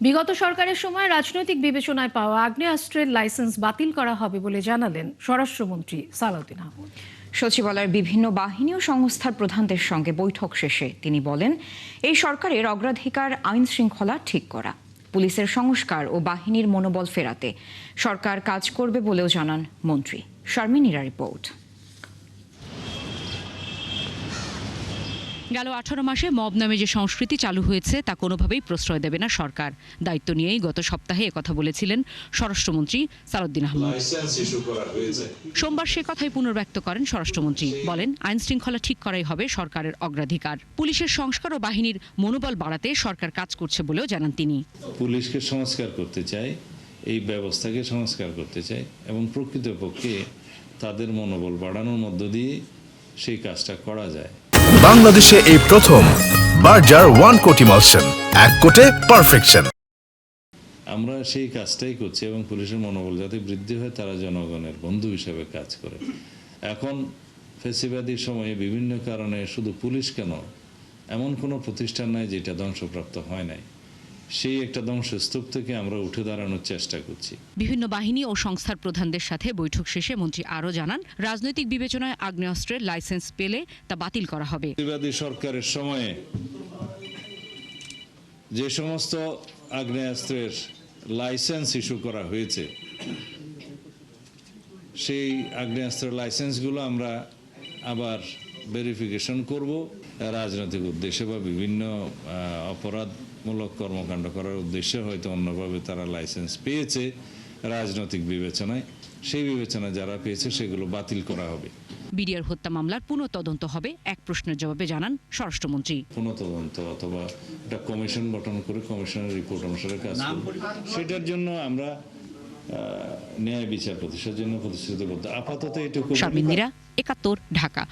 বিগত সরকারের সময় রাজনৈতিক বিবেচনায় পাওয়া আগ্নেয়াস্ত্রের লাইসেন্স বাতিল করা হবে বলে জানালেন স্বরাষ্ট্রমন্ত্রী সালাউদ্দিন আহমেদ। সচিবালয়ের বিভিন্ন বাহিনী ও সংস্থার প্রধানদের সঙ্গে বৈঠক শেষে তিনি বলেন, এই সরকারের অগ্রাধিকার আইন শৃঙ্খলা ঠিক করা, পুলিশের সংস্কার ও বাহিনীর মনোবল ফেরাতে সরকার কাজ করবে বলেও জানান মন্ত্রী। শারমিনীরা রিপোর্ট। গেল 18 মাসে মব নামে যে সংস্কৃতি চালু হয়েছে তা কোনোভাবেই প্রশ্রয় দেবে না সরকার। দায়িত্ব নিয়েই গত সপ্তাহে একথা বলেছিলেন স্বরাষ্ট্রমন্ত্রী সালাউদ্দিন আহমেদ। সোমবার সে কথাই পুনর্ব্যক্ত করেন স্বরাষ্ট্রমন্ত্রী। বলেন, আইন শৃঙ্খলা ঠিক করাই হবে সরকারের অগ্রাধিকার। পুলিশের সংস্কার ও বাহিনীর মনোবল বাড়াতে সরকার কাজ করছে বলেও জানান তিনি। পুলিশকে সংস্কার করতে চাই, এই ব্যবস্থাকে সংস্কার করতে চাই এবং প্রকৃতপক্ষে তাদের মনোবল বাড়ানোর মধ্য দিয়ে সেই কাজটা করা যায়। বাংলাদেশে এই প্রথম বার্জার 1 কোটি মালসেন, 1 কোটে পারফেকশন। আমরা সেই কাজটাই করছি এবং পুলিশের মনোবল যাতে বৃদ্ধি হয়, তারা জনগণের বন্ধু হিসেবে কাজ করে। এখন ফ্যাসিবাদীর সময়ে বিভিন্ন কারণে শুধু পুলিশ কেন, এমন কোনো প্রতিষ্ঠান নাই যেটা ধ্বংসপ্রাপ্ত হয় নাই। সেই একটা ধ্বংসস্তূপ থেকে আমরা উঠে দাঁড়ানোর চেষ্টা করছি। বিভিন্ন বাহিনী ও সংস্থার প্রধানদের সাথে বৈঠক শেষে মন্ত্রী আরও জানান, রাজনৈতিক বিবেচনায় আগ্নেয়াস্ত্রের লাইসেন্স পেলে তা বাতিল করা হবে। ফ্যাসিবাদী সরকারের সময়ে যে সমস্ত আগ্নেয়াস্ত্রের লাইসেন্স ইস্যু করা হয়েছে, সেই আগ্নেয়াস্ত্রের লাইসেন্সগুলো আমরা আবার ভেরিফিকেশন করব। রাজনৈতিক উদ্দেশ্যে বা বিভিন্ন অপরাধমূলক কর্মকাণ্ড করার উদ্দেশ্যে হয়তো অন্যভাবে তারা লাইসেন্স পেয়েছে রাজনৈতিক বিবেচনায়, সেই বিবেচনা যারা পেয়েছে সেগুলো বাতিল করা হবে। বিডিআর হত্যা মামলার পুনঃতদন্ত হবে, এক প্রশ্নের জবাবে জানান স্বরাষ্ট্রমন্ত্রী। পুনঃতদন্ত অথবা একটা কমিশন গঠন করে কমিশনের রিপোর্ট অনুসারে কাজ করব। সেটার জন্য আমরা ন্যায় বিচার প্রতিষ্ঠার জন্য প্রতিশ্রুতিবদ্ধ। আপাতত এটুকু। শারমিনীরা, 71, ঢাকা।